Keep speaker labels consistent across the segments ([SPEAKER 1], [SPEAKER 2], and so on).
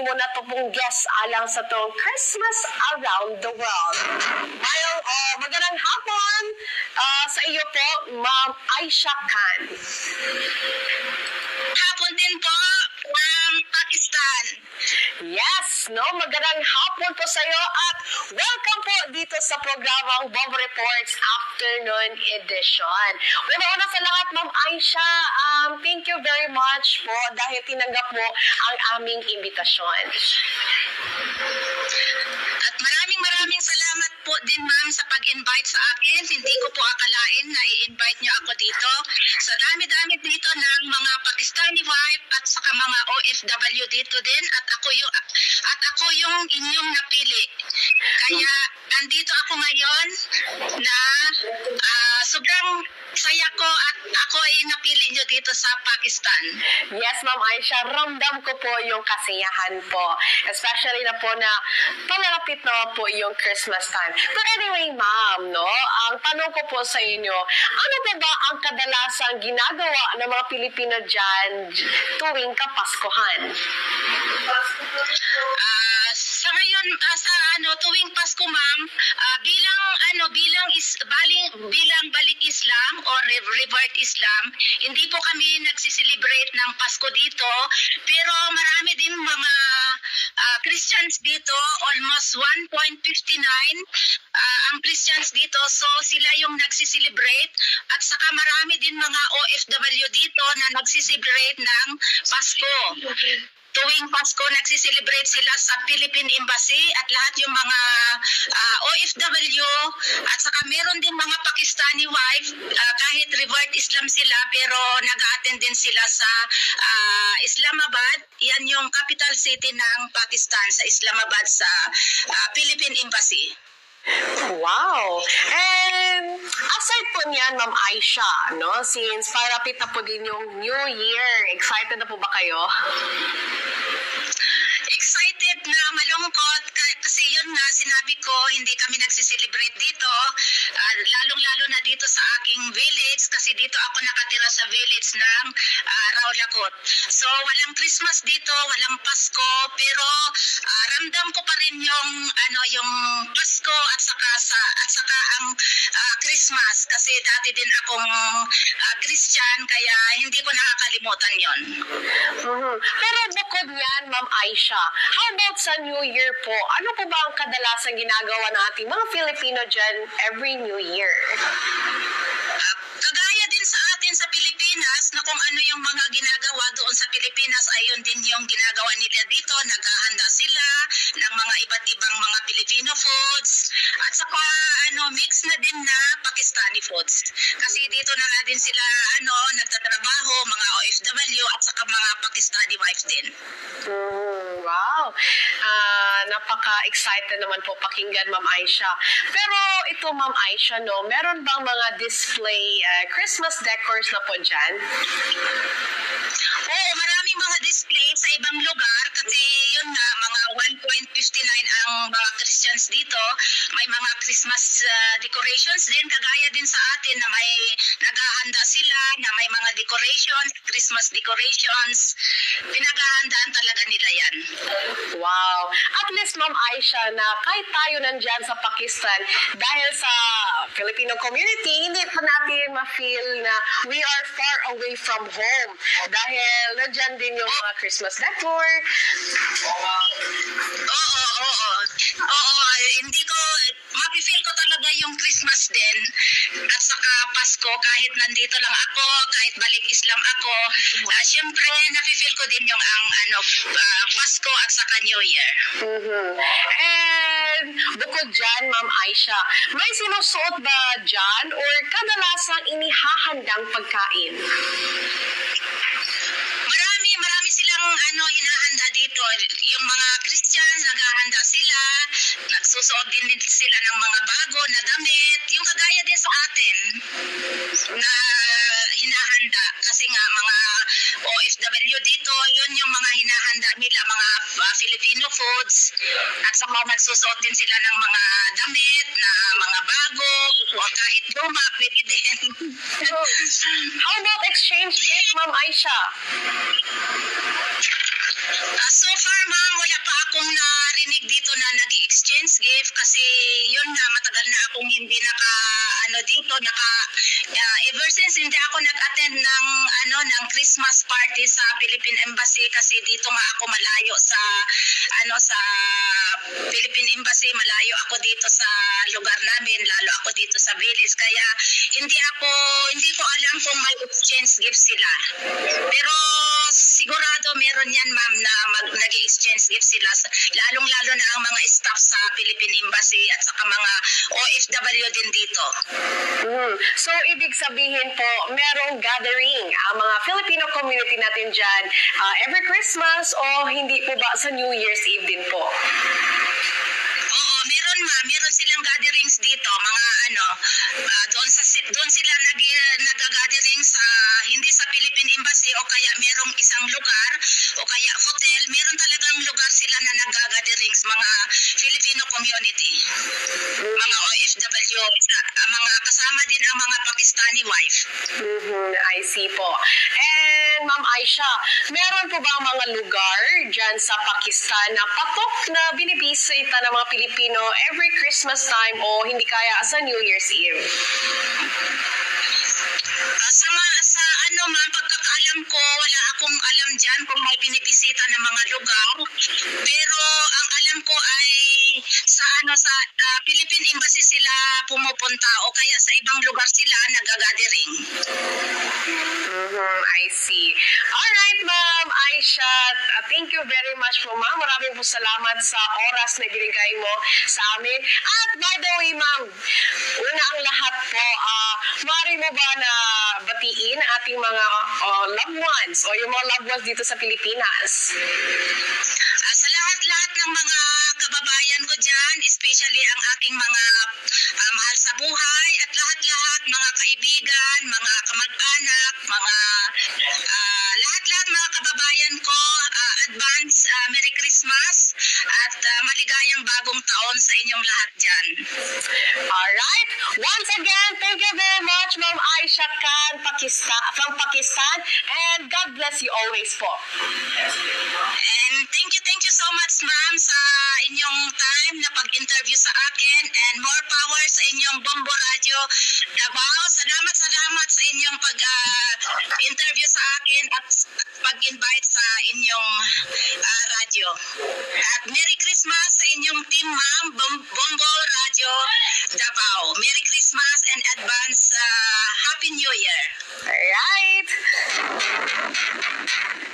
[SPEAKER 1] mo na to pong guest alang sa tong Christmas Around the World. Magandang hapon sa iyo po, Ma'am Aisha Khan.
[SPEAKER 2] Hapon din po from Pakistan.
[SPEAKER 1] Yes, magandang hapon po sa iyo at welcome po dito sa programang Bob Reports Afternoon Edition. Una sa lahat, Ma'am Aisha, thank you very much po dahil tinanggap mo ang aming imbitasyon.
[SPEAKER 2] At maraming salamat po din, ma'am, sa pag-invite sa akin. Hindi ko po akalain na i-invite niyo ako dito. Sa dami-dami dito ng mga Pakistani wife at saka mga OFW dito din at ako yung inyong napili. Kaya andito ako ngayon na sobrang saya ko at ako ay napili niyo dito sa Pakistan.
[SPEAKER 1] Yes, Ma'am Aisha, ramdam ko po yung kasiyahan po. Especially na po na palalapit na po yung Christmas time. But anyway, Ma'am, ang tanong ko po sa inyo, ano po ba ang kadalasang ginagawa ng mga Pilipino dyan tuwing Kapaskuhan?
[SPEAKER 2] Sa ngayon, tuwing Pasko, ma'am, bilang balik Islam or revert Islam, hindi po kami nagsiselebrate ng Pasko dito, pero marami din mga Christians dito, almost 1.59 ang Christians dito, so sila yung nagsiselebrate at saka marami din mga OFW dito na nagsiselebrate ng Pasko. Tuwing Pasko, nagsiselebrate sila sa Philippine Embassy at lahat yung mga OFW at saka meron din mga Pakistani wife, kahit revert Islam sila pero nag-attend din sila sa Islamabad. Yan yung capital city ng Pakistan, sa Islamabad, sa Philippine Embassy.
[SPEAKER 1] Wow! And aside po niyan, Ma'am Aisha, since parapit na po din yung New Year, excited na po ba kayo?
[SPEAKER 2] Excited na malungkot kasi yun nga sinabi ko, hindi kami nagsiselebrate dito, lalong-lalo na dito sa aking village kasi dito ako nakatira sa village ng Raulakot. So walang Christmas dito, walang Pasko, pero ramdam ko pa rin yung Pasko at saka ang Christmas kasi dati din akong Christian kaya hindi ko nakakalimutan yon.
[SPEAKER 1] Pero bukod yan, Ma'am Aisha, how about sa New Year po? Ano po ba ang kadalasang ginagawa ng ating mga Filipino dyan every New Year?
[SPEAKER 2] Kagaya din sa atin sa Pilipinas na kung ano yung mga ginagawa doon sa Pilipinas, ayun din yung ginagawa nila dito. Naghahanda sila ng mga iba't ibang mga Filipino foods at saka mix na din na Pakistani foods. Kasi dito na nga din sila nagtatrabaho, mga OFW at saka mga Pakistani wives din.
[SPEAKER 1] Wow! Napaka-excited naman po pakinggan, Ma'am Aisha. Pero ito, Ma'am Aisha, meron bang mga display Christmas decors na po dyan?
[SPEAKER 2] Oo, maraming mga display sa ibang lugar kasi yun nga, mga 1.59 ang mga Christians dito. May mga Christmas decorations din, kagaya din sa atin na may naghahanda sila, na may mga decorations, Christmas decorations. Pinaghahandaan talaga nila yan.
[SPEAKER 1] Wow! At least, Ma'am Aisha, na kahit tayo nandyan sa Pakistan, dahil sa Filipino community, hindi pa natin ma-feel na we are far away from home. Dahil nandyan din yung mga Christmas decor.
[SPEAKER 2] Oo, hindi ko, mapifeel ko talaga yung Christmas din at saka Pasko kahit nandito lang ako, kahit balik Islam ako. Siyempre, napifeel ko din yung Pasko at saka New Year.
[SPEAKER 1] And bukod dyan, Ma'am Aisha, may sinusuot ba dyan or kadalasang inihahandang pagkain?
[SPEAKER 2] Marami silang hinahanda dito. Yung mga Christians, naghahanda sila, nagsusuot din sila ng mga bago na damit. Yung kagaya din sa atin na hinahanda. Kasi nga mga OFW dito, yun yung mga hinahanda nila, mga Filipino foods. At saka nagsusuot din sila ng mga damit na mga bago o kahit luma, pwede din.
[SPEAKER 1] How about exchange gift, Ma'am Aisha?
[SPEAKER 2] So far, ma'am, wala pa akong narinig dito na nag-exchange gift kasi yun nga, matagal na akong hindi ever since hindi ako nag-attend ng Christmas party sa Philippine Embassy kasi dito nga ako malayo sa Philippine Embassy, malayo ako dito sa lugar namin, lalo ako dito sa village, kaya hindi ko alam kung may exchange gift sila. Pero sigurado meron yan, ma'am, na nag-exchange gift sila, lalong-lalo na ang mga staff sa Philippine Embassy at saka mga OFW din dito.
[SPEAKER 1] So, ibig sabihin po, merong gathering ang mga Filipino community natin dyan every Christmas o hindi po ba sa New Year's Eve din po?
[SPEAKER 2] Oo, meron silang gatherings dito, mga doon sila nag-gathering sa hindi sa Philippine Embassy o kaya merong isang lugar o kaya hotel, meron talagang lugar sila na nag-gatherings, mga Filipino community, mga OFW, mga kasama din ang mga Pakistani wife.
[SPEAKER 1] I see po. And Ma'am Aisha, meron po ba mga lugar dyan sa Pakistan na patok na binibisita ng mga Pilipino every Christmas time o hindi kaya sa New Year's Eve?
[SPEAKER 2] Ma'am, pagkakaalam ko, wala akong alam dyan kung may binibisita ng mga lugar. Pero ang alam ko ay sa Philippine Embassy sila pumupunta o kaya sa ibang lugar sila nag-gathering.
[SPEAKER 1] I see. Alright, Ma'am Aisha. Thank you very much po, Ma'am. Maraming po salamat sa oras na binigay mo sa amin. At by the way, Ma'am, una ang lahat po, maaari mo ba na batiin ating mga loved ones o yung mga loved ones dito sa Pilipinas?
[SPEAKER 2] Sa lahat-lahat ng mga kababayan ko dyan, especially ang aking mga mahal sa buhay at lahat-lahat mga kaibigan, mga kamag-anak, lahat-lahat mga kababayan ko, advance Merry Christmas at maligayang bagong taon sa inyong lahat dyan.
[SPEAKER 1] Alright. Once again, thank you very much, Ma'am Aisha Khan from Pakistan, and God bless you always po.
[SPEAKER 2] And thank you so much, ma'am, sa inyong time na pag-interview sa akin, and more power sa inyong Bombo Radio Davao. Salamat sa inyong pag-interview sa akin at pag-invite sa inyong radio. At Merry Christmas sa inyong team, ma'am, Bombo Radio Davao. Merry Christmas and advance Happy New Year.
[SPEAKER 1] Alright.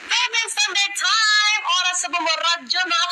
[SPEAKER 1] Philippine Standard Time, oras sa Bombo Radio, mga